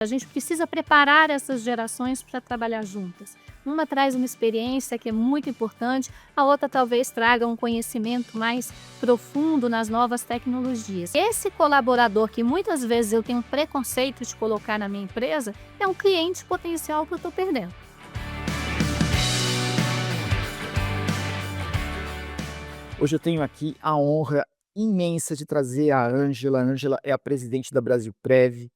A gente precisa preparar essas gerações para trabalhar juntas. Uma traz uma experiência que é muito importante, a outra talvez traga um conhecimento mais profundo nas novas tecnologias. Esse colaborador que muitas vezes eu tenho preconceito de colocar na minha empresa é um cliente potencial que eu estou perdendo. Hoje eu tenho aqui a honra imensa de trazer a Ângela. A Ângela é a presidente da Brasilprev.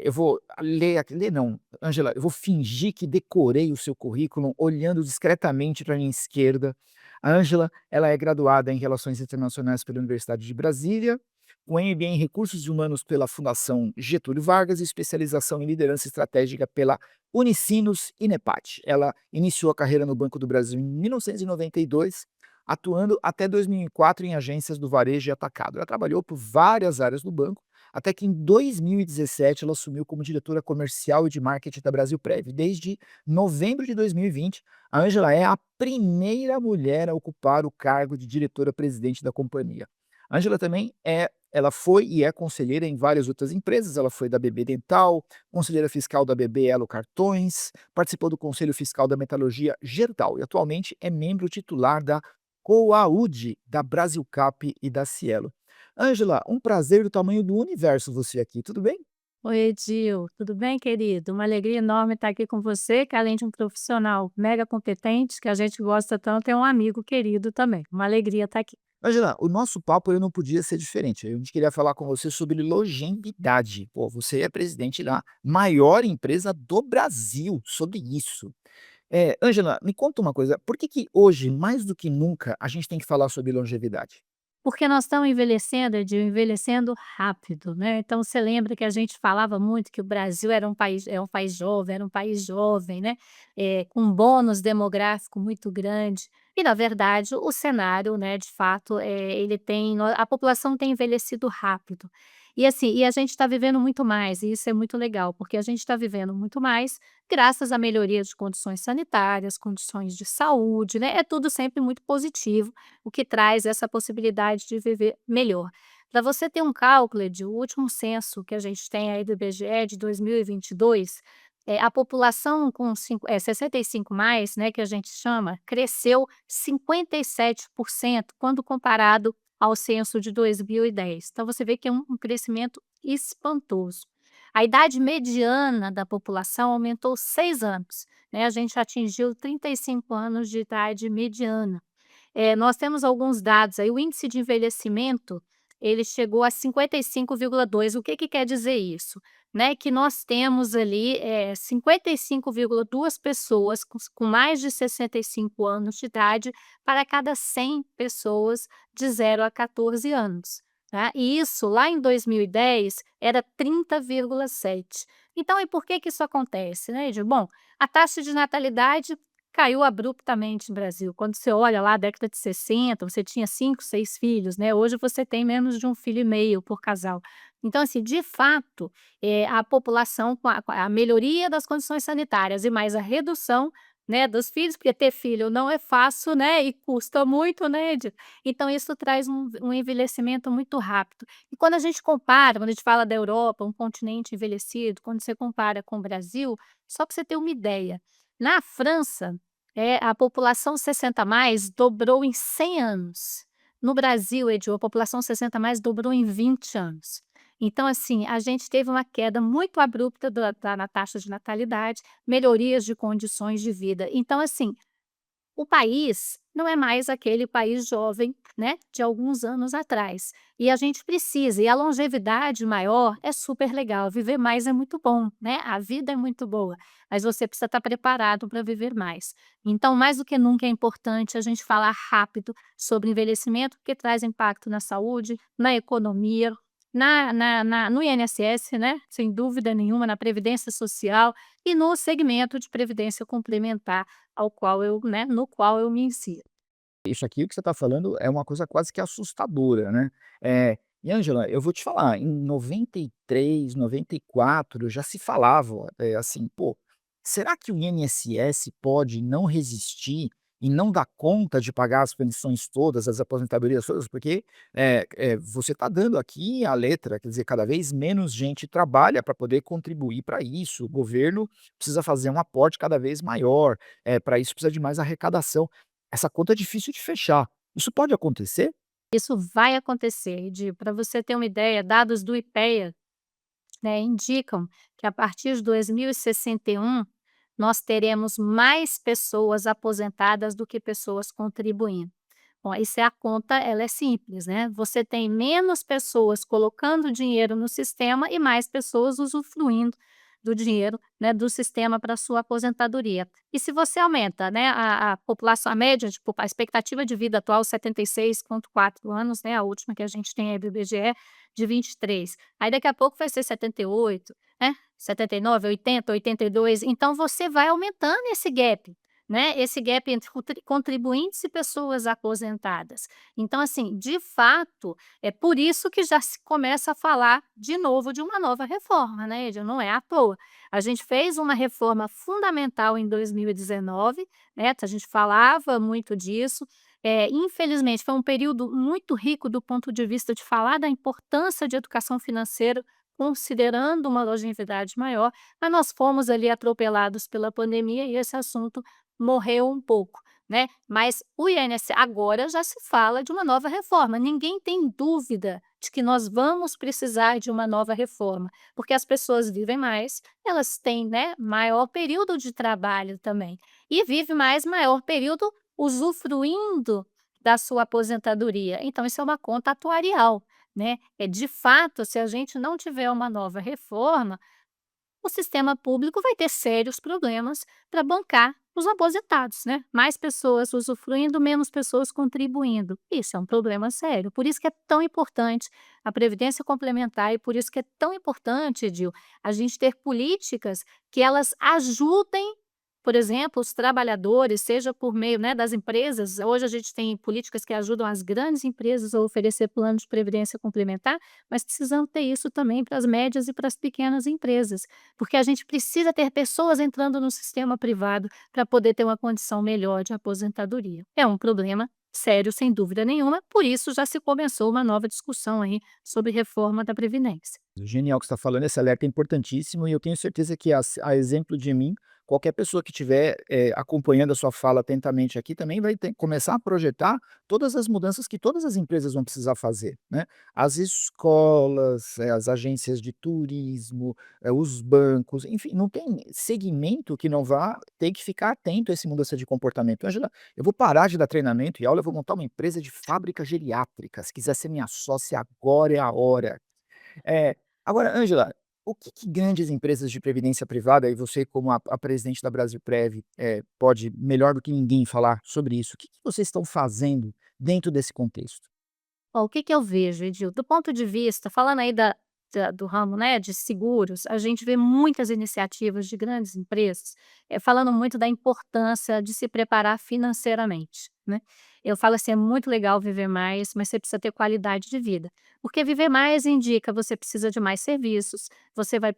Eu vou ler não, Ângela, eu vou fingir que decorei o seu currículo olhando discretamente para minha esquerda. A Ângela, ela é graduada em Relações Internacionais pela Universidade de Brasília, com MBA em Recursos Humanos pela Fundação Getúlio Vargas e especialização em Liderança Estratégica pela Unicinos e NEPAD. Ela iniciou a carreira no Banco do Brasil em 1992, atuando até 2004 em agências do varejo e atacado. Ela trabalhou por várias áreas do banco, até que em 2017 ela assumiu como diretora comercial e de marketing da Brasilprev. Desde novembro de 2020, a Ângela é a primeira mulher a ocupar o cargo de diretora-presidente da companhia. A Ângela também ela foi e é conselheira em várias outras empresas. Ela foi da BB Dental, conselheira fiscal da BB Elo Cartões, participou do conselho fiscal da Metalurgia Gerdau e atualmente é membro titular da Coaude, da Brasilcap e da Cielo. Ângela, um prazer do tamanho do universo você aqui, tudo bem? Oi, Edil, tudo bem, querido? Uma alegria enorme estar aqui com você, que além de um profissional mega competente, que a gente gosta tanto, é um amigo querido também. Uma alegria estar aqui. Ângela, o nosso papo ele não podia ser diferente. A gente queria falar com você sobre longevidade. Pô, você é presidente da maior empresa do Brasil, sobre isso. Ângela, me conta uma coisa, por que que hoje, mais do que nunca, a gente tem que falar sobre longevidade? Porque nós estamos envelhecendo, Edil, envelhecendo rápido, né? Então você lembra que a gente falava muito que o Brasil era um país jovem, né? Com um bônus demográfico muito grande. E na verdade o cenário, né, de fato, a população tem envelhecido rápido. E assim, e a gente está vivendo muito mais, e isso é muito legal, porque a gente está vivendo muito mais graças à melhoria de condições sanitárias, condições de saúde, né? É tudo sempre muito positivo, o que traz essa possibilidade de viver melhor. Para você ter um cálculo de o último censo que a gente tem aí do IBGE de 2022, a população com 65 mais, né, que a gente chama, cresceu 57% quando comparado ao censo de 2010. Então você vê que é um crescimento espantoso. A idade mediana da população aumentou 6 anos, né, a gente atingiu 35 anos de idade mediana. Nós temos alguns dados aí, o índice de envelhecimento, ele chegou a 55,2. O que que quer dizer isso? Né, que nós temos ali, 55,2 pessoas com mais de 65 anos de idade para cada 100 pessoas de 0 a 14 anos, tá. E isso lá em 2010 era 30,7. Então e por que que isso acontece, né, Edir? Bom, a taxa de natalidade caiu abruptamente no Brasil. Quando você olha lá a década de 60, você tinha 5, 6 filhos, né, hoje você tem menos de 1,5 filho por casal. Então assim, de fato, a população com a melhoria das condições sanitárias e mais a redução, né, dos filhos, porque ter filho não é fácil, né, e custa muito, né, então isso traz um envelhecimento muito rápido. E quando a gente compara, quando a gente fala da Europa, um continente envelhecido, quando você compara com o Brasil, só para você ter uma ideia, na França, a população 60 mais dobrou em 100 anos. No Brasil, Edio, a população 60 mais dobrou em 20 anos. Então, assim, a gente teve uma queda muito abrupta na taxa de natalidade, melhorias de condições de vida. Então, assim, o país não é mais aquele país jovem, né, de alguns anos atrás. E a gente precisa, e a longevidade maior é super legal, viver mais é muito bom, né, a vida é muito boa, mas você precisa estar preparado para viver mais. Então, mais do que nunca é importante a gente falar rápido sobre envelhecimento, porque traz impacto na saúde, na economia, no INSS, né, sem dúvida nenhuma, na previdência social e no segmento de previdência complementar ao qual eu, né, no qual eu me insiro. Isso aqui que você está falando é uma coisa quase que assustadora, né. E Ângela, eu vou te falar, em 93, 94 já se falava, assim: "Pô, será que o INSS pode não resistir e não dá conta de pagar as pensões todas, as aposentadorias todas, porque, você está dando aqui a letra, quer dizer, cada vez menos gente trabalha para poder contribuir para isso, o governo precisa fazer um aporte cada vez maior, para isso precisa de mais arrecadação. Essa conta é difícil de fechar. Isso pode acontecer? Isso vai acontecer, e para você ter uma ideia, dados do IPEA, né, indicam que a partir de 2061 nós teremos mais pessoas aposentadas do que pessoas contribuindo. Bom, isso é a conta, ela é simples, né? Você tem menos pessoas colocando dinheiro no sistema e mais pessoas usufruindo do dinheiro, né, do sistema para sua aposentadoria. E se você aumenta, né, a população, a média, tipo, a expectativa de vida atual, 76,4 anos, né, a última que a gente tem aí do IBGE, de 23. Aí daqui a pouco vai ser 78, né, 79, 80, 82. Então você vai aumentando esse gap, né, esse gap entre contribuintes e pessoas aposentadas. Então, assim, de fato, é por isso que já se começa a falar de novo de uma nova reforma, né, Edio, não é à toa. A gente fez uma reforma fundamental em 2019, né, a gente falava muito disso, infelizmente foi um período muito rico do ponto de vista de falar da importância de educação financeira, considerando uma longevidade maior, mas nós fomos ali atropelados pela pandemia e esse assunto morreu um pouco, né. Mas o INSS agora já se fala de uma nova reforma, ninguém tem dúvida de que nós vamos precisar de uma nova reforma, porque as pessoas vivem mais, elas têm, né, maior período de trabalho também, e vive mais maior período usufruindo da sua aposentadoria, então isso é uma conta atuarial, né. É de fato, se a gente não tiver uma nova reforma, o sistema público vai ter sérios problemas para bancar os aposentados, né? Mais pessoas usufruindo, menos pessoas contribuindo. Isso é um problema sério. Por isso que é tão importante a previdência complementar e por isso que é tão importante, Edil, a gente ter políticas que elas ajudem, por exemplo, os trabalhadores, seja por meio, né, das empresas. Hoje a gente tem políticas que ajudam as grandes empresas a oferecer planos de previdência complementar, mas precisamos ter isso também para as médias e para as pequenas empresas, porque a gente precisa ter pessoas entrando no sistema privado para poder ter uma condição melhor de aposentadoria. É um problema sério, sem dúvida nenhuma, por isso já se começou uma nova discussão aí sobre reforma da Previdência. Genial o que você está falando, esse alerta é importantíssimo e eu tenho certeza que a exemplo de mim, qualquer pessoa que estiver, acompanhando a sua fala atentamente aqui também vai começar a projetar todas as mudanças que todas as empresas vão precisar fazer, né. As escolas, as agências de turismo, os bancos, enfim, não tem segmento que não vá ter que ficar atento a essa mudança de comportamento. Ângela, eu vou parar de dar treinamento e aula, eu vou montar uma empresa de fábrica geriátrica, se quiser ser minha sócia agora é a hora. É, agora, Ângela, o que que grandes empresas de previdência privada, e você como a presidente da Brasilprev, pode melhor do que ninguém falar sobre isso, o que que vocês estão fazendo dentro desse contexto? Ó, o que que eu vejo, Edil? Do ponto de vista, falando aí do ramo, né, de seguros, a gente vê muitas iniciativas de grandes empresas, falando muito da importância de se preparar financeiramente, né. Eu falo assim: "É muito legal viver mais, mas você precisa ter qualidade de vida", porque viver mais indica você precisa de mais serviços, você vai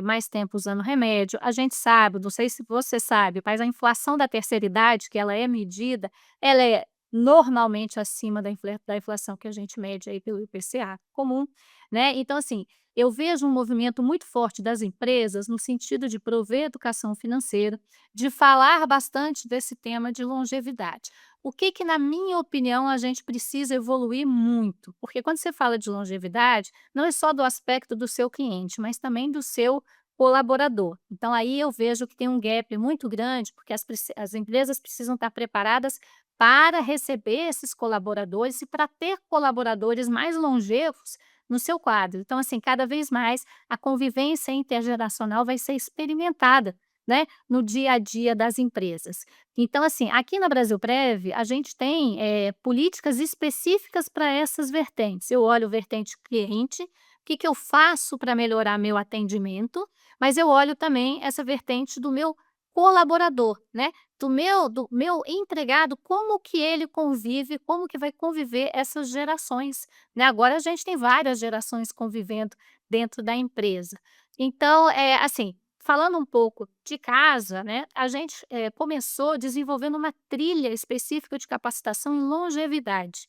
mais tempo usando remédio. A gente sabe, não sei se você sabe, mas a inflação da terceira idade, que ela é medida, ela é normalmente acima da inflação que a gente mede aí pelo IPCA comum, né. Então assim, eu vejo um movimento muito forte das empresas no sentido de prover educação financeira, de falar bastante desse tema de longevidade. O que que, na minha opinião, a gente precisa evoluir muito? Porque quando você fala de longevidade, não é só do aspecto do seu cliente, mas também do seu colaborador. Então aí eu vejo que tem um gap muito grande, porque as empresas precisam estar preparadas para receber esses colaboradores e para ter colaboradores mais longevos no seu quadro. Então, assim, cada vez mais a convivência intergeracional vai ser experimentada, né, no dia a dia das empresas. Então, assim, aqui na Brasilprev, a gente tem políticas específicas para essas vertentes. Eu olho vertente cliente, o que que eu faço para melhorar meu atendimento, mas eu olho também essa vertente do meu colaborador, né? Do meu empregado, como que ele convive, como que vai conviver essas gerações, né. Agora a gente tem várias gerações convivendo dentro da empresa. Então, assim, falando um pouco de casa, né, a gente, começou desenvolvendo uma trilha específica de capacitação em longevidade,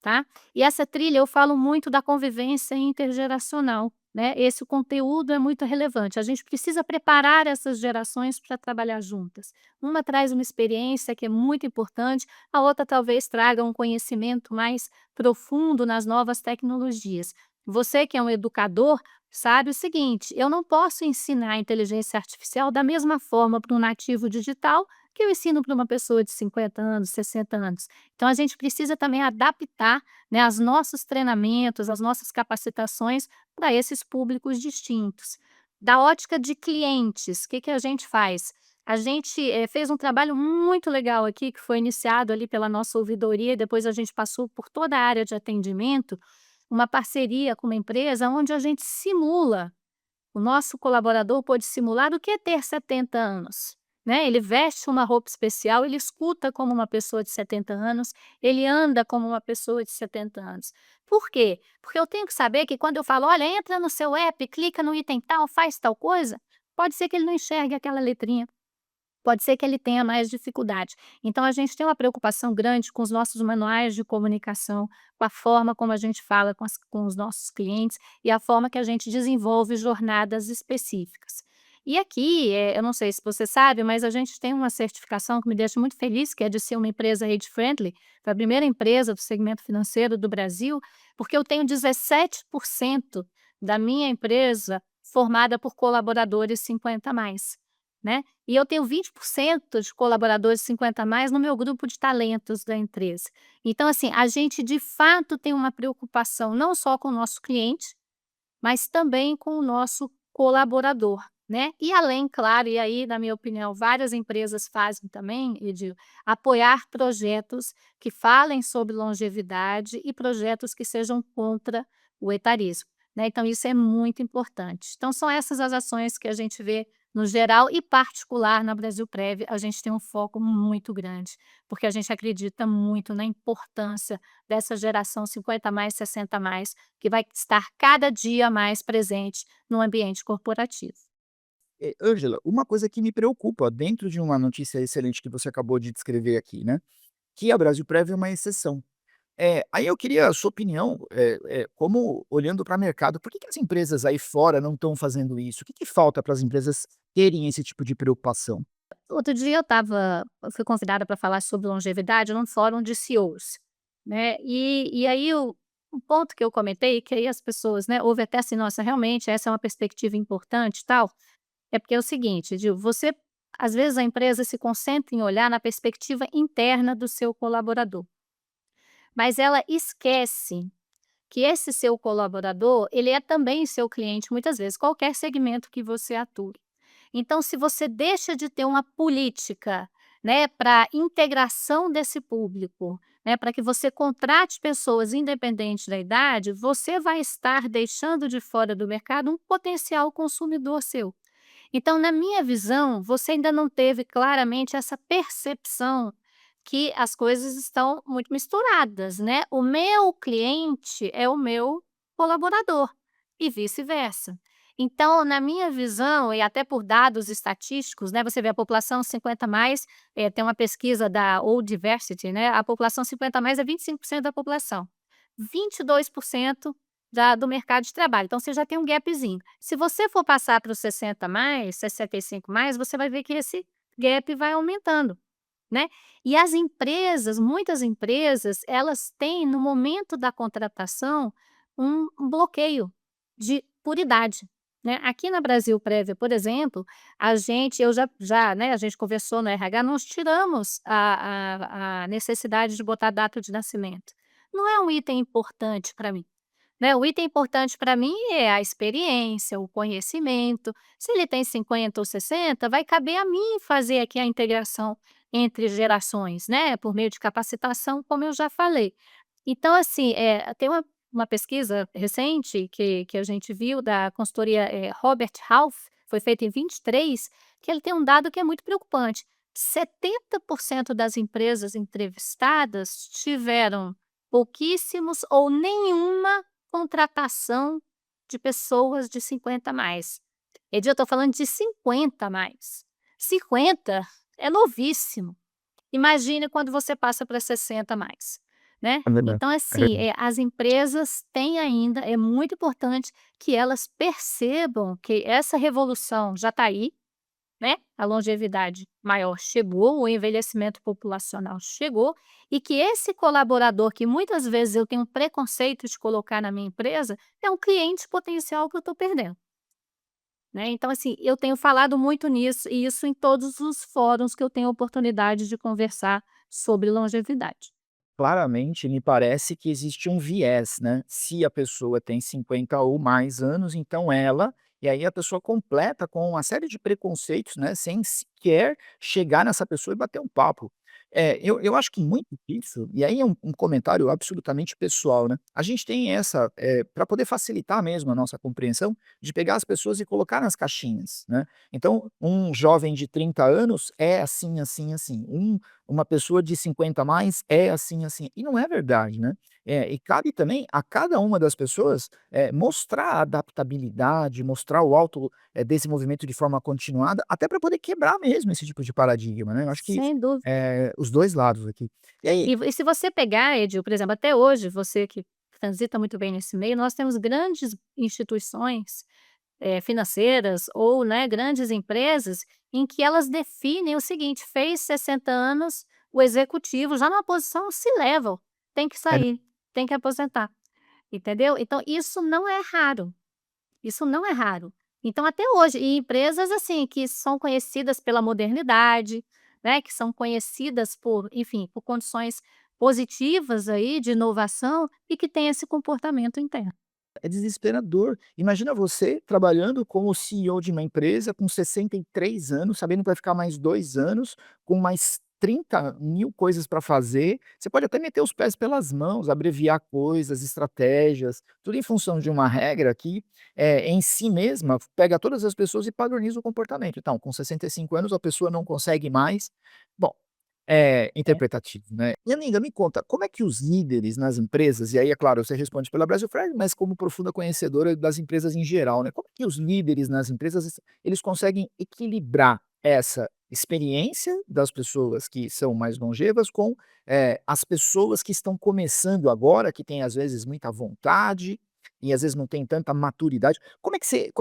tá. E essa trilha eu falo muito da convivência intergeracional, né, esse conteúdo é muito relevante, a gente precisa preparar essas gerações para trabalhar juntas. Uma traz uma experiência que é muito importante, a outra talvez traga um conhecimento mais profundo nas novas tecnologias. Você que é um educador, sabe o seguinte: eu não posso ensinar a inteligência artificial da mesma forma para um nativo digital que eu ensino para uma pessoa de 50 anos, 60 anos. Então a gente precisa também adaptar, né, os nossos treinamentos, as nossas capacitações para esses públicos distintos. Da ótica de clientes, o que que a gente faz? A gente, fez um trabalho muito legal aqui, que foi iniciado ali pela nossa ouvidoria e depois a gente passou por toda a área de atendimento, uma parceria com uma empresa onde a gente simula, o nosso colaborador pode simular o que é ter 70 anos, né, ele veste uma roupa especial, ele escuta como uma pessoa de 70 anos, ele anda como uma pessoa de 70 anos. Por quê? Porque eu tenho que saber que quando eu falo: "Olha, entra no seu app, clica no item tal, faz tal coisa", pode ser que ele não enxergue aquela letrinha. Pode ser que ele tenha mais dificuldade. Então a gente tem uma preocupação grande com os nossos manuais de comunicação, com a forma como a gente fala com os nossos clientes e a forma que a gente desenvolve jornadas específicas. E aqui, eu não sei se você sabe, mas a gente tem uma certificação que me deixa muito feliz, que é de ser uma empresa age friendly, foi a primeira empresa do segmento financeiro do Brasil, porque eu tenho 17% da minha empresa formada por colaboradores 50 a mais, né? E eu tenho 20% de colaboradores 50 a mais no meu grupo de talentos da empresa. Então, assim, a gente de fato tem uma preocupação não só com o nosso cliente, mas também com o nosso colaborador, né. E além, claro, e aí, na minha opinião, várias empresas fazem também, de apoiar projetos que falem sobre longevidade e projetos que sejam contra o etarismo, né. Então isso é muito importante. Então são essas as ações que a gente vê no geral e particular na Brasilprev, a gente tem um foco muito grande, porque a gente acredita muito na importância dessa geração 50 mais, 60 mais, que vai estar cada dia mais presente no ambiente corporativo. Ângela, uma coisa que me preocupa dentro de uma notícia excelente que você acabou de descrever aqui, né, que a Brasilprev é uma exceção. Aí eu queria a sua opinião, como olhando para o mercado, por que que as empresas aí fora não estão fazendo isso? O que que falta para as empresas terem esse tipo de preocupação? Outro dia eu fui convidada para falar sobre longevidade num fórum de CEOs, né, e aí o ponto que eu comentei, que aí as pessoas, né, houve até assim: "Nossa, realmente essa é uma perspectiva importante e tal", é porque é o seguinte, você às vezes a empresa se concentra em olhar na perspectiva interna do seu colaborador, mas ela esquece que esse seu colaborador, ele é também seu cliente muitas vezes, qualquer segmento que você atue. Então, se você deixa de ter uma política, né, para integração desse público, né, para que você contrate pessoas independente da idade, você vai estar deixando de fora do mercado um potencial consumidor seu. Então, na minha visão, você ainda não teve claramente essa percepção que as coisas estão muito misturadas, né. O meu cliente é o meu colaborador e vice-versa. Então, na minha visão, e até por dados estatísticos, né, você vê a população 50 mais, tem uma pesquisa da Old Diversity, né, a população 50 mais é 25% da população, 22% do mercado de trabalho, então você já tem um gapzinho. Se você for passar para os 60 mais, 65 mais, você vai ver que esse gap vai aumentando, né. E as empresas, muitas empresas, elas têm no momento da contratação um bloqueio por idade, né. Aqui na Brasilprev, por exemplo, eu já, né, a gente conversou no RH, nós tiramos a necessidade de botar data de nascimento. Não é um item importante para mim. Né, o item importante para mim é a experiência, o conhecimento. Se ele tem 50 ou 60, vai caber a mim fazer aqui a integração entre gerações, né, por meio de capacitação, como eu já falei. Então, assim, tem uma pesquisa recente que a gente viu da consultoria, Robert Half, foi feita em 23, que ele tem um dado que é muito preocupante. 70% das empresas entrevistadas tiveram pouquíssimos ou nenhuma contratação de pessoas de 50 a mais. Eu estou falando de 50 a mais. 50 é novíssimo. Imagine quando você passa para 60 a mais, né. É verdade, Então é assim, verdade. as empresas têm ainda é muito importante que elas percebam que essa revolução já está aí, né, a longevidade maior chegou, o envelhecimento populacional chegou, e que esse colaborador que muitas vezes eu tenho um preconceito de colocar na minha empresa, é um cliente potencial que eu estou perdendo, né. Então assim, eu tenho falado muito nisso, e isso em todos os fóruns que eu tenho oportunidade de conversar sobre longevidade. Claramente, me parece que existe um viés, né. Se a pessoa tem 50 ou mais anos, então ela e aí a pessoa completa com uma série de preconceitos, né, sem sequer chegar nessa pessoa e bater um papo. Eu acho que muito disso, e aí é um comentário absolutamente pessoal, né, a gente tem essa, pra poder facilitar mesmo a nossa compreensão, de pegar as pessoas e colocar nas caixinhas, né. Então, um jovem de 30 anos é assim, assim, assim. Uma pessoa de 50 a mais é assim, assim, e não é verdade, né. E cabe também a cada uma das pessoas, mostrar a adaptabilidade, mostrar o desenvolvimento de forma continuada, até para poder quebrar mesmo esse tipo de paradigma, né. Eu acho que, Sem dúvida. os 2 lados aqui. E aí E se você pegar, Edil, por exemplo, até hoje, você que transita muito bem nesse meio, nós temos grandes instituições, financeiras ou, né, grandes empresas, em que elas definem o seguinte: fez 60 anos, o executivo já numa posição C-level, tem que é sair, tem que aposentar, entendeu? Então isso não é raro. Isso não é raro. Então até hoje, e empresas, assim, que são conhecidas pela modernidade, né, que são conhecidas por, enfim, por condições positivas aí de inovação e que têm esse comportamento interno. É desesperador. Imagina você trabalhando como CEO de uma empresa com 63 anos, sabendo que vai ficar mais 2 anos, com mais 30.000 coisas para fazer. Você pode até meter os pés pelas mãos, abreviar coisas, estratégias, tudo em função de uma regra que, em si mesma, pega todas as pessoas e padroniza o comportamento. Então, com 65 anos, a pessoa não consegue mais. Bom, é É. interpretativo, né. E amiga, me conta, como é que os líderes nas empresas, e aí é claro, você responde pela Brasilprev, mas como profunda conhecedora das empresas em geral, né, como é que os líderes nas empresas, eles conseguem equilibrar essa experiência das pessoas que são mais longevas com, as pessoas que estão começando agora, que têm às vezes muita vontade, e às vezes não tem tanta maturidade. Como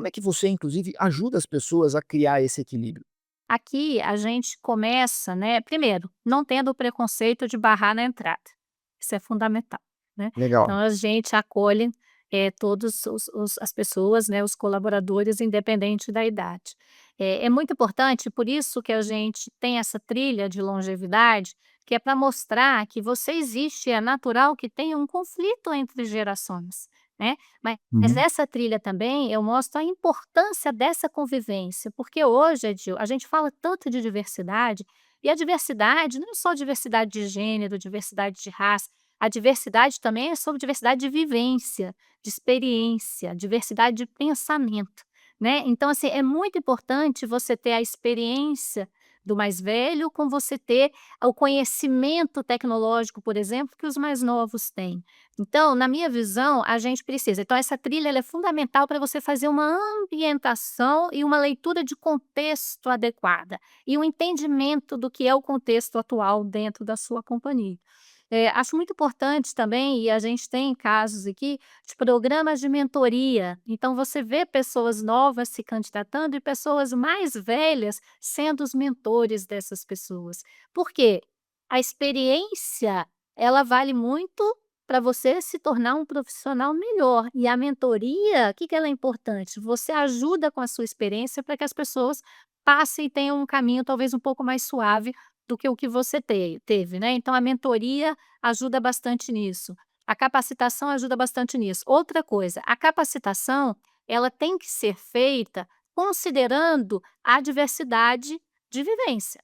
é que você inclusive ajuda as pessoas a criar esse equilíbrio? Aqui a gente começa, né, primeiro, não tendo o preconceito de barrar na entrada, isso é fundamental, né. Legal. Então a gente acolhe, todos os as pessoas, né, os colaboradores, independente da idade. É muito importante, por isso que a gente tem essa trilha de longevidade, que é para mostrar que você existe, é natural que tenha um conflito entre gerações, né. Mas Uhum. essa trilha também eu mostro a importância dessa convivência, porque hoje, Edil, a gente fala tanto de diversidade, e a diversidade não é só diversidade de gênero, diversidade de raça, a diversidade também é sobre diversidade de vivência, de experiência, diversidade de pensamento, né. Então, assim, é muito importante você ter a experiência do mais velho com você ter o conhecimento tecnológico, por exemplo, que os mais novos têm. Então, na minha visão, a gente precisa então essa trilha ela é fundamental para você fazer uma ambientação e uma leitura de contexto adequada, e um entendimento do que é o contexto atual dentro da sua companhia. Acho muito importante também, e a gente tem casos aqui, de programas de mentoria, então você vê pessoas novas se candidatando e pessoas mais velhas sendo os mentores dessas pessoas. Por quê? A experiência, ela vale muito para você se tornar um profissional melhor. E a mentoria, o que que ela é importante? Você ajuda com a sua experiência para que as pessoas passem e tenham um caminho talvez um pouco mais suave do que o que você teve, né. Então a mentoria ajuda bastante nisso. A capacitação ajuda bastante nisso. Outra coisa, a capacitação, ela tem que ser feita considerando a diversidade de vivência.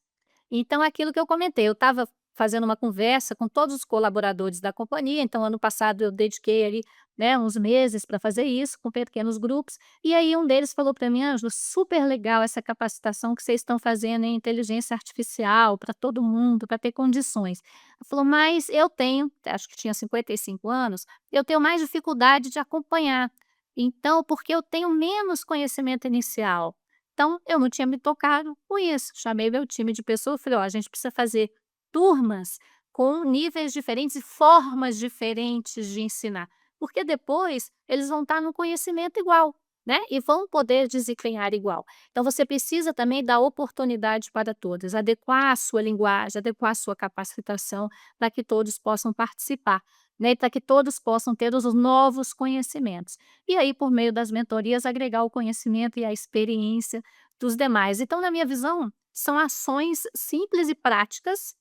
Então aquilo que eu comentei, eu estava fazendo uma conversa com todos os colaboradores da companhia, então ano passado eu dediquei ali, né, uns meses para fazer isso com pequenos grupos, e aí um deles falou para mim: "Ângela, super legal essa capacitação que vocês estão fazendo em inteligência artificial para todo mundo, para ter condições". Ela falou: "Mas eu tenho", acho que tinha 55 anos, "eu tenho mais dificuldade de acompanhar". Então, porque eu tenho menos conhecimento inicial. Então, eu não tinha me tocado com isso. Chamei meu time de pessoa, falei: "Ó, a gente precisa fazer turmas com níveis diferentes e formas diferentes de ensinar, porque depois eles vão estar no conhecimento igual, né, e vão poder desempenhar igual". Então você precisa também dar oportunidade para todos, adequar a sua linguagem, adequar a sua capacitação, para que todos possam participar, né, e para que todos possam ter os novos conhecimentos. E aí, por meio das mentorias, agregar o conhecimento e a experiência dos demais. Então, na minha visão, são ações simples e práticas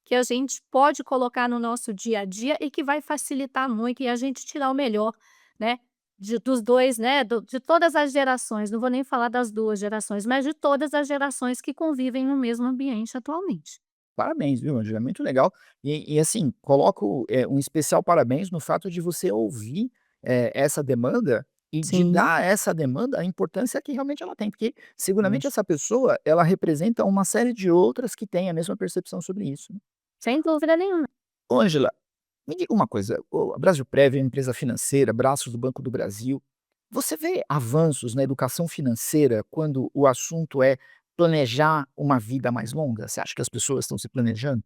que a gente pode colocar no nosso dia a dia e que vai facilitar muito e a gente tirar o melhor, né, dos 2, né, de todas as gerações, não vou nem falar das 2 gerações, mas de todas as gerações que convivem no mesmo ambiente atualmente. Parabéns, viu, Angela, muito legal. E assim, coloco, um especial parabéns no fato de você ouvir, essa demanda e de Sim, dar a essa demanda a importância que realmente ela tem, porque seguramente lógico. essa pessoa, ela representa uma série de outras que têm a mesma percepção sobre isso, né. Sem dúvida nenhuma. Ô Ângela, me diga uma coisa, a Brasilprev é uma empresa financeira, braços do Banco do Brasil. Você vê avanços na educação financeira quando o assunto é planejar uma vida mais longa? Você acha que as pessoas estão se planejando?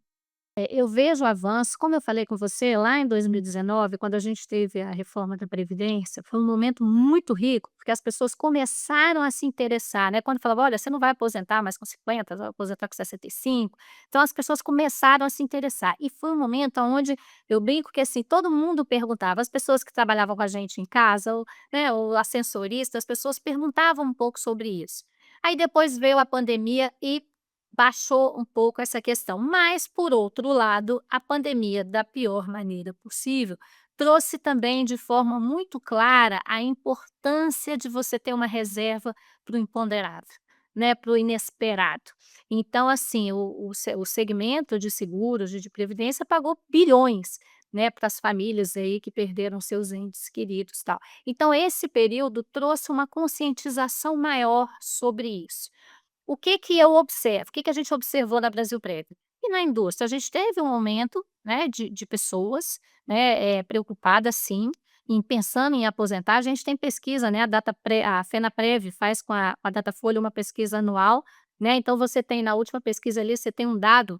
Eu vejo avanços, como eu falei com você, lá em 2019, quando a gente teve a reforma da previdência, foi um momento muito rico, porque as pessoas começaram a se interessar, né, quando falava: "Olha, você não vai aposentar mais com 50, vai aposentar com 65". Então as pessoas começaram a se interessar, e foi um momento onde eu brinco que, assim, todo mundo perguntava, as pessoas que trabalhavam com a gente em casa, o ascensorista, as pessoas perguntavam um pouco sobre isso. Aí depois veio a pandemia e baixou um pouco essa questão, mas por outro lado, a pandemia, da pior maneira possível, trouxe também de forma muito clara a importância de você ter uma reserva para o imponderável, né, para o inesperado. Então, assim, o segmento de seguros e de previdência pagou bilhões, né, para as famílias aí que perderam seus entes queridos, tal. Então esse período trouxe uma conscientização maior sobre isso. O que que eu observo? O que que a gente observou na Brasilprev? E na indústria a gente teve um aumento, né, de pessoas, né, preocupadas sim, em pensando em aposentar. A gente tem pesquisa, né, a Fenaprev faz com a Datafolha uma pesquisa anual, né, então você tem na última pesquisa ali, você tem um dado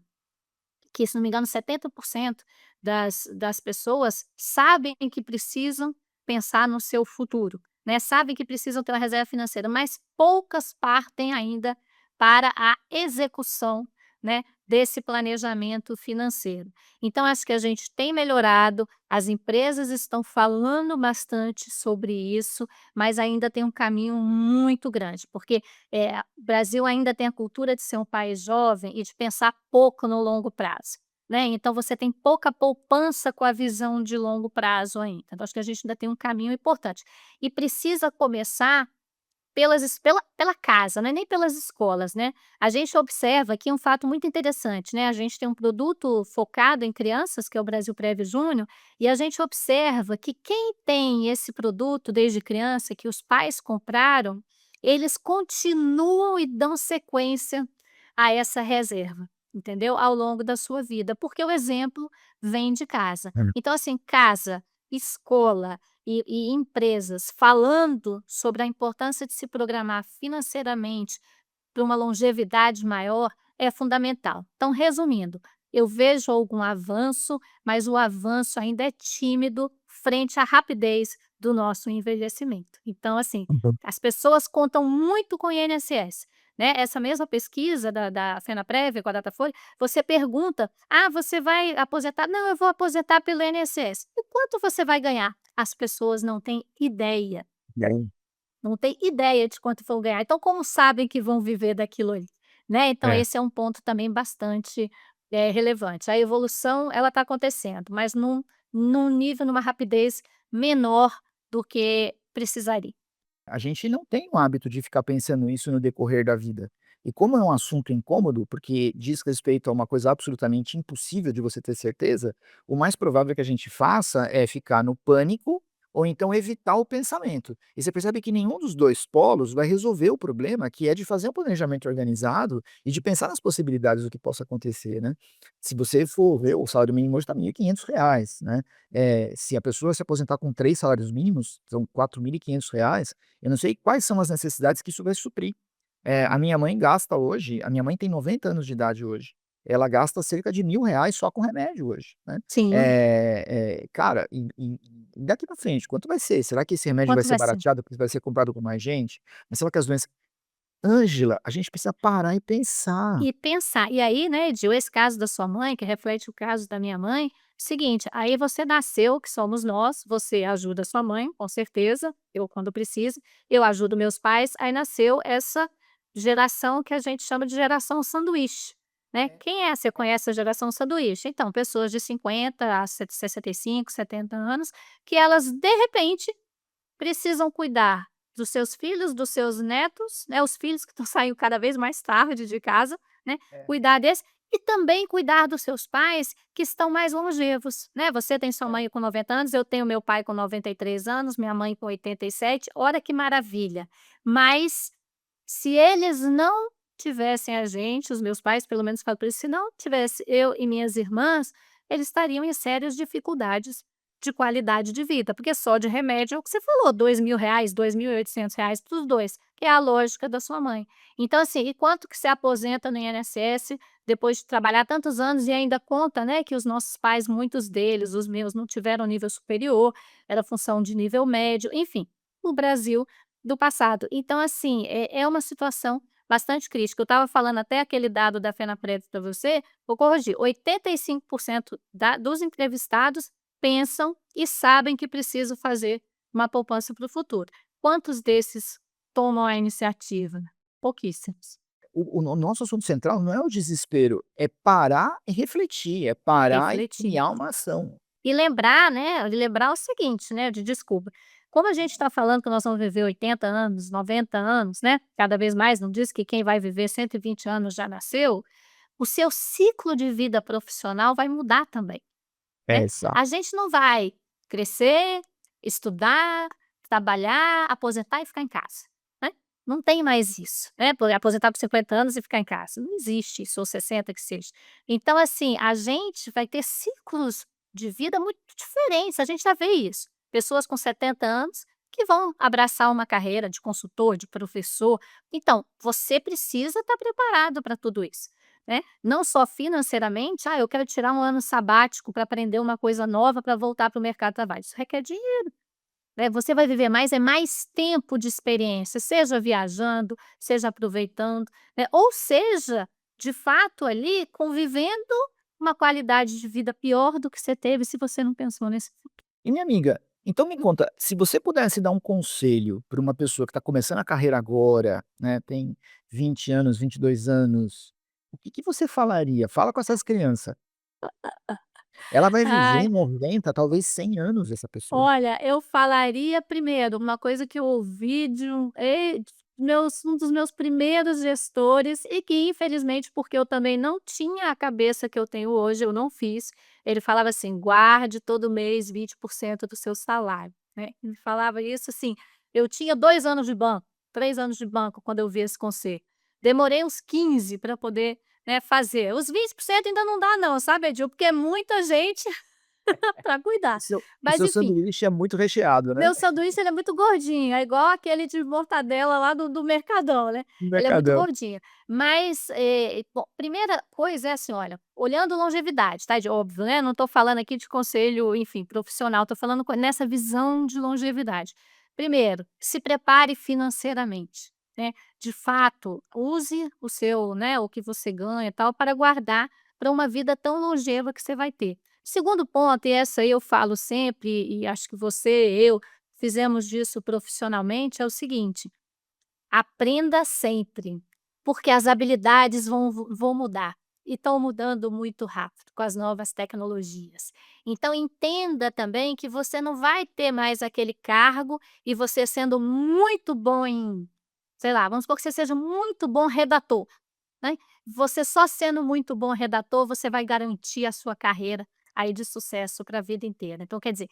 que, se não me engano, 70% das pessoas sabem que precisam pensar no seu futuro, né, sabem que precisam ter uma reserva financeira, mas poucas partem ainda para a execução, né, desse planejamento financeiro. Então acho que a gente tem melhorado, as empresas estão falando bastante sobre isso, mas ainda tem um caminho muito grande, porque o Brasil ainda tem a cultura de ser um país jovem e de pensar pouco no longo prazo, né, então você tem pouca poupança com a visão de longo prazo ainda. Então acho que a gente ainda tem um caminho importante. E precisa começar pela casa, não é nem pelas escolas, né. A gente observa aqui um fato muito interessante, né, a gente tem um produto focado em crianças, que é o Brasilprev Júnior, e a gente observa que quem tem esse produto desde criança, que os pais compraram, eles continuam e dão sequência a essa reserva, entendeu, ao longo da sua vida, porque o exemplo vem de casa. Hum. Então assim, casa, escola e empresas falando sobre a importância de se programar financeiramente para uma longevidade maior é fundamental. Então, resumindo, eu vejo algum avanço, mas o avanço ainda é tímido frente à rapidez do nosso envelhecimento. Então, assim, Uhum. as pessoas contam muito com o INSS, né? Essa mesma pesquisa da Fenaprev com a Datafolha, você pergunta: "Ah, você vai aposentar?" "Não, eu vou aposentar pelo INSS." "E quanto você vai ganhar?" As pessoas não têm ideia, E aí? não têm ideia de quanto vão ganhar. Então como sabem que vão viver daquilo ali, né? Então É. esse é um ponto também bastante, relevante. A evolução ela está acontecendo, mas num nível, numa rapidez menor do que precisaria. A gente não tem o hábito de ficar pensando isso no decorrer da vida. E como é um assunto incômodo, porque diz respeito a uma coisa absolutamente impossível de você ter certeza, o mais provável que a gente faça é ficar no pânico ou então evitar o pensamento. E você percebe que nenhum dos 2 polos vai resolver o problema, que é de fazer um planejamento organizado e de pensar nas possibilidades do que possa acontecer, né. Se você for ver, o salário mínimo hoje está R$ 1.500, né. Se a pessoa se aposentar com 3 salários mínimos, são R$ 4.500, eu não sei quais são as necessidades que isso vai suprir. A minha mãe gasta hoje, a minha mãe tem 90 anos de idade hoje, ela gasta cerca de R$ 1.000 só com remédio hoje, né. Sim. Cara, e daqui pra frente, quanto vai ser? Será que esse remédio vai Quanto ser vai ser? barateado, porque vai ser comprado por mais gente? Mas será que as doenças Ângela, a gente precisa parar e pensar. E pensar. E aí, né, Edil, esse caso da sua mãe, que reflete o caso da minha mãe, seguinte, aí você nasceu, que somos nós, você ajuda a sua mãe, com certeza, eu quando preciso, eu ajudo meus pais, aí nasceu essa geração que a gente chama de geração sanduíche, né. Quem é? Você conhece a geração sanduíche? Então, pessoas de 50 a 65, 70 anos, que elas, de repente, precisam cuidar dos seus filhos, dos seus netos, né, os filhos que estão saindo cada vez mais tarde de casa, né, cuidar desses e também cuidar dos seus pais que estão mais longevos, né. Você tem sua mãe com 90 anos, eu tenho meu pai com 93 anos, minha mãe com 87, olha que maravilha. Mas se eles não tivessem a gente, os meus pais pelo menos falo para eles, se não tivesse eu e minhas irmãs, eles estariam em sérias dificuldades de qualidade de vida, porque só de remédio é o que você falou, R$ 2.000, R$ 2.800 para os 2, que é a lógica da sua mãe. Então assim, e quanto que você aposenta no INSS, depois de trabalhar tantos anos e ainda conta, né, que os nossos pais, muitos deles, os meus, não tiveram nível superior, era função de nível médio, enfim, o Brasil do passado. Então assim, é uma situação bastante crítica. Eu estava falando até aquele dado da Fenaprev para você, vou corrigir, 85% da dos entrevistados pensam e sabem que precisam fazer uma poupança para o futuro. Quantos desses tomam a iniciativa? Pouquíssimos. O nosso assunto central não é o desespero, é parar e refletir, é parar e Refletir. criar uma ação. E lembrar, né, de lembrar o seguinte, né, de desculpa, como a gente está falando que nós vamos viver 80 anos, 90 anos, né, cada vez mais, não diz que quem vai viver 120 anos já nasceu, o seu ciclo de vida profissional vai mudar também. É, Né. exato. A gente não vai crescer, estudar, trabalhar, aposentar e ficar em casa, né. Não tem mais isso, né, aposentar com 50 anos e ficar em casa, não existe isso, ou 60 que seja. Então assim, a gente vai ter ciclos de vida muito diferentes, a gente já vê isso. Pessoas com 70 anos que vão abraçar uma carreira de consultor, de professor. Então, você precisa estar preparado para tudo isso. Né, não só financeiramente, "Ah, eu quero tirar um ano sabático para aprender uma coisa nova para voltar para o mercado de trabalho", isso requer dinheiro, né, você vai viver mais, é mais tempo de experiência, seja viajando, seja aproveitando, né, ou seja, de fato ali convivendo uma qualidade de vida pior do que você teve se você não pensou nesse futuro. E minha amiga, então me conta, se você pudesse dar um conselho para uma pessoa que está começando a carreira agora, né, tem 20 anos, 22 anos, o que que você falaria? Fala com essas crianças. Ela vai Ai. viver 90, talvez 100 anos, essa pessoa. Olha, eu falaria primeiro, uma coisa que eu ouvi de um dos meus primeiros gestores e que infelizmente, porque eu também não tinha a cabeça que eu tenho hoje, eu não fiz, ele falava assim: "Guarde todo mês 20% do seu salário", né. Ele falava isso assim, eu tinha 2 anos de banco, 3 anos de banco quando eu vi esse conselho. Demorei uns 15 para poder, né, fazer. Os 20% ainda não dá não, sabe, Edil, porque é muita gente para O cuidar. seu o Mas seu enfim, sanduíche é muito recheado, né? meu sanduíche ele é muito gordinho, é igual aquele de mortadela lá do Mercadão, né, No ele é muito Mercadão. gordinho. Mas, bom, primeira coisa é assim, olha, olhando longevidade, tá, de óbvio, né, não estou falando aqui de conselho, enfim, profissional, estou falando nessa visão de longevidade. Primeiro, se prepare financeiramente, né, de fato, use o seu, né, o que você ganha e tal, para guardar para uma vida tão longeva que você vai ter. Segundo ponto, e essa aí eu falo sempre, e acho que você, eu, fizemos disso profissionalmente, é o seguinte: aprenda sempre, porque as habilidades vão mudar, e estão mudando muito rápido com as novas tecnologias. Então entenda também que você não vai ter mais aquele cargo e você sendo muito bom em, sei lá, vamos supor que você seja muito bom redator, né, você só sendo muito bom redator, você vai garantir a sua carreira aí de sucesso para a vida inteira. Então quer dizer,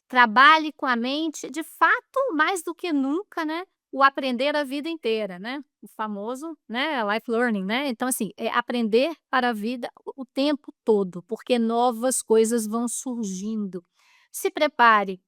trabalhe com a mente, de fato, mais do que nunca, né, o aprender a vida inteira, né, o famoso, né, life learning, né. Então, assim, é aprender para a vida o tempo todo, porque novas coisas vão surgindo. Se prepare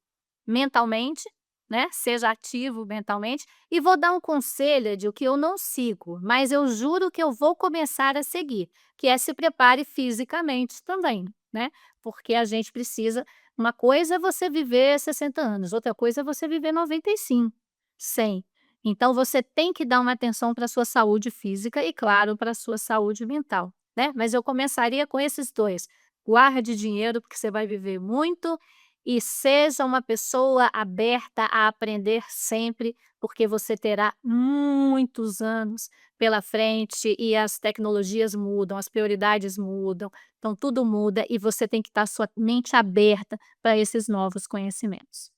mentalmente, né, seja ativo mentalmente, e vou dar um conselho de o que eu não sigo, mas eu juro que eu vou começar a seguir, que é se prepare fisicamente também, né, porque a gente precisa uma coisa é você viver 60 anos, outra coisa é você viver 95, 100. Então você tem que dar uma atenção para a sua saúde física e, claro, para a sua saúde mental, né, mas eu começaria com esses 2. Guarde dinheiro, porque você vai viver muito, e seja uma pessoa aberta a aprender sempre, porque você terá muitos anos pela frente e as tecnologias mudam, as prioridades mudam, então tudo muda e você tem que estar sua mente aberta para esses novos conhecimentos.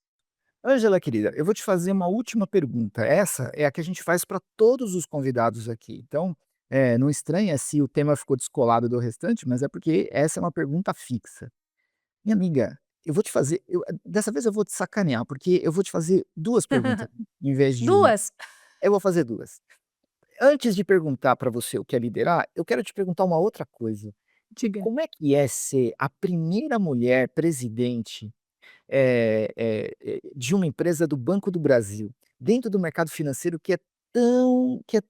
Ângela querida, eu vou te fazer uma última pergunta, essa é a que a gente faz para todos os convidados aqui, então, não estranha se o tema ficou descolado do restante, mas é porque essa é uma pergunta fixa. Minha amiga, eu vou te fazer dessa vez eu vou te sacanear, porque eu vou te fazer 2 perguntas em vez de uma. 2? Eu vou fazer 2. Antes de perguntar para você o que é liderar, eu quero te perguntar uma outra coisa. Diga. Como é que é ser a primeira mulher presidente, de uma empresa do Banco do Brasil, dentro do mercado financeiro que é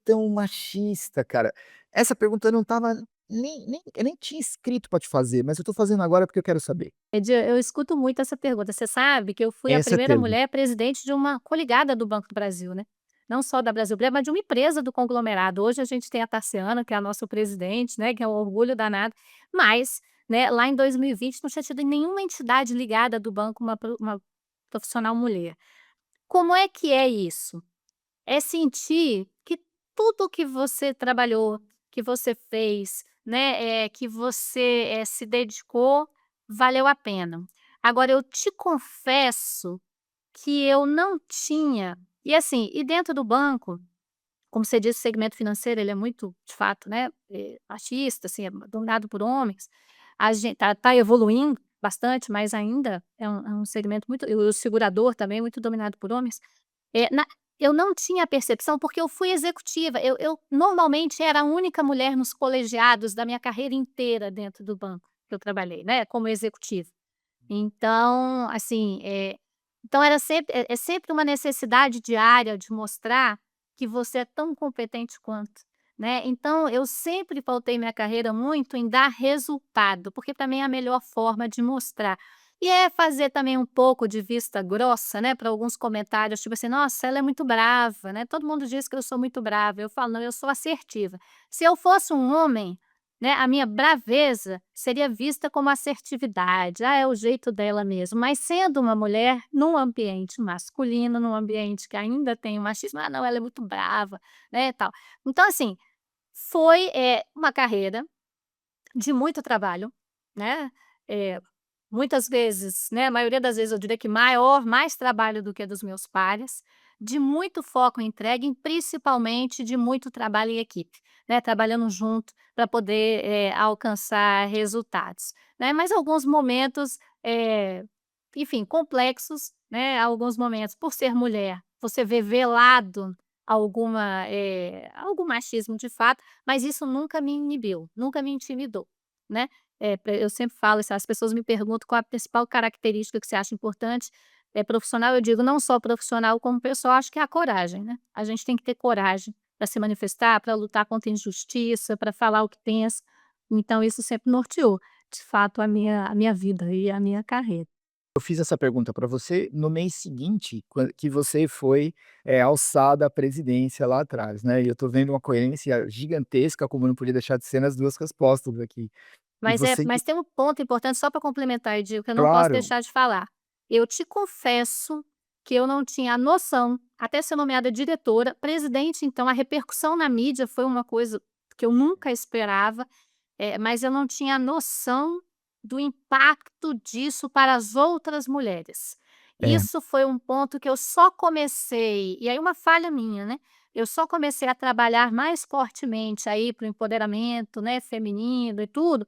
tão machista, cara? Essa pergunta eu não estava nem tinha escrito para te fazer, mas eu estou fazendo agora porque eu quero saber. Eu escuto muito essa pergunta. Você sabe que eu fui a Essa é primeira termo. mulher presidente de uma coligada do Banco do Brasil, né. Não só da Brasilprev, mas de uma empresa do conglomerado. Hoje a gente tem a Tarciana, que é a nossa presidente, né, que é um orgulho danado, mas, né, lá em 2020 não tinha tido nenhuma entidade ligada do banco uma profissional mulher. Como é que é isso? É sentir que tudo que você trabalhou, que você fez, né, que você, se dedicou, valeu a pena. Agora eu te confesso que eu não tinha e assim, e dentro do banco, como você disse, o segmento financeiro ele é muito, de fato, né, machista, assim, é dominado por homens. A gente tá evoluindo bastante, mas ainda é um segmento muito e o segurador também muito dominado por homens. Na eu não tinha percepção, porque eu fui executiva, eu normalmente era a única mulher nos colegiados da minha carreira inteira dentro do banco que eu trabalhei, né, como executiva. Então, assim, então era sempre é sempre uma necessidade diária de mostrar que você é tão competente quanto, né. Então eu sempre pautei minha carreira muito em dar resultado, porque para mim é a melhor forma de mostrar. E é fazer também um pouco de vista grossa, né, para alguns comentários, tipo assim: "Nossa, ela é muito brava, né, todo mundo diz que eu sou muito brava", eu falo: "Não, eu sou assertiva". Se eu fosse um homem, né, a minha braveza seria vista como assertividade, "Ah, é o jeito dela mesmo", mas sendo uma mulher num ambiente masculino, num ambiente que ainda tem o machismo, "Ah, não, ela é muito brava", né, tal. Então assim, foi, uma carreira de muito trabalho, né, eh muitas vezes, né, a maioria das vezes eu diria que mais trabalho do que dos meus pares, de muito foco em entrega e principalmente de muito trabalho em equipe, né, trabalhando junto para poder, alcançar resultados, né. Mas alguns momentos, enfim, complexos, né, alguns momentos por ser mulher, você vê velado algum machismo de fato, mas isso nunca me inibiu, nunca me intimidou, né. Eu sempre falo isso, as pessoas me perguntam qual a principal característica que você acha importante, profissional, eu digo não só profissional como pessoal, acho que é a coragem, né. A gente tem que ter coragem para se manifestar, para lutar contra a injustiça, para falar o que pensa, então isso sempre norteou, de fato, a minha vida e a minha carreira. Eu fiz essa pergunta para você no mês seguinte, que você foi, alçada à presidência lá atrás, né, e eu tô vendo uma coerência gigantesca, como não podia deixar de ser nas 2 respostas aqui. E você Mas tem um ponto importante só para complementar e digo que eu não posso claro, deixar de falar. Eu te confesso que eu não tinha a noção, até ser nomeada diretora, presidente então, a repercussão na mídia foi uma coisa que eu nunca esperava, mas eu não tinha noção do impacto disso para as outras mulheres. é. Isso foi um ponto que eu só comecei e aí uma falha minha, né, eu só comecei a trabalhar mais fortemente aí para o empoderamento, né, feminino e tudo,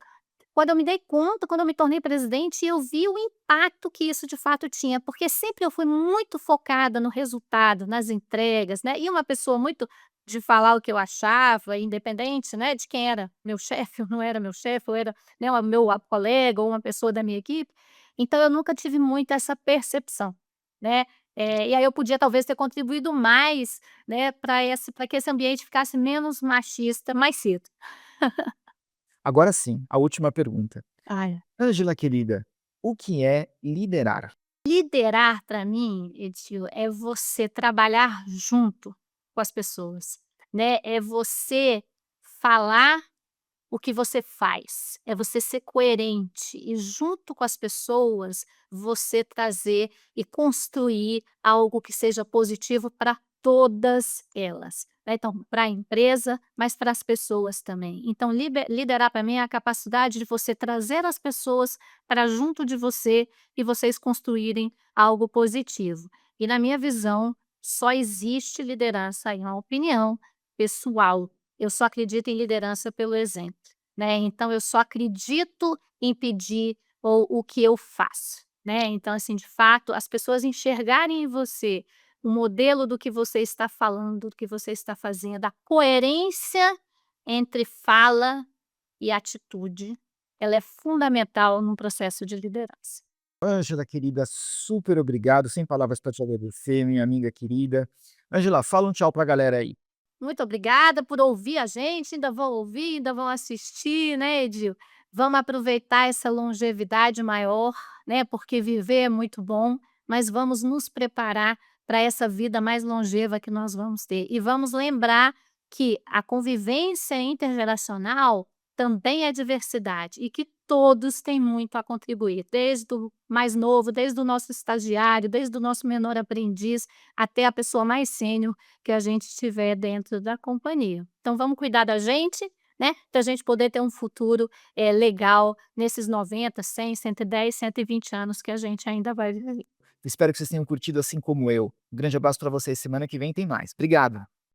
Quando eu me dei conta, quando eu me tornei presidente, eu vi o impacto que isso de fato tinha, porque sempre eu fui muito focada no resultado, nas entregas, né, e uma pessoa muito de falar o que eu achava, independente, né, de quem era meu chefe ou não era meu chefe, ou era, né, o meu colega ou uma pessoa da minha equipe, então eu nunca tive muito essa percepção, né, e aí eu podia talvez ter contribuído mais, né, para que esse ambiente ficasse menos machista mais cedo. Agora sim, a última pergunta. Ai. Ângela querida, o que é liderar? Liderar para mim, Edil, é você trabalhar junto com as pessoas, né, é você falar o que você faz, é você ser coerente e junto com as pessoas, você trazer e construir algo que seja positivo para todas elas, né, então para a empresa, mas para as pessoas também. Então liderar para mim é a capacidade de você trazer as pessoas para junto de você e vocês construírem algo positivo. E na minha visão, só existe liderança em uma opinião pessoal, eu só acredito em liderança pelo exemplo. Né, então eu só acredito em pedir o que eu faço, né, então assim, de fato, as pessoas enxergarem em você o modelo do que você está falando, do que você está fazendo, a coerência entre fala e atitude, ela é fundamental num processo de liderança. Ângela querida, super obrigado, sem palavras para te agradecer, minha amiga querida. Ângela, fala um tchau para a galera aí. Muito obrigada por ouvir a gente, ainda vão ouvir, ainda vão assistir, né, Edil. Vamos aproveitar essa longevidade maior, né, porque viver é muito bom, mas vamos nos preparar para essa vida mais longeva que nós vamos ter. E vamos lembrar que a convivência intergeracional também é diversidade e que todos têm muito a contribuir, desde o mais novo, desde o nosso estagiário, desde o nosso menor aprendiz, até a pessoa mais sênior que a gente tiver dentro da companhia. Então vamos cuidar da gente, né, para a gente poder ter um futuro, legal nesses 90, 100, 110, 120 anos que a gente ainda vai viver. Espero que vocês tenham curtido assim como eu. Um grande abraço para vocês, semana que vem tem mais. Obrigado.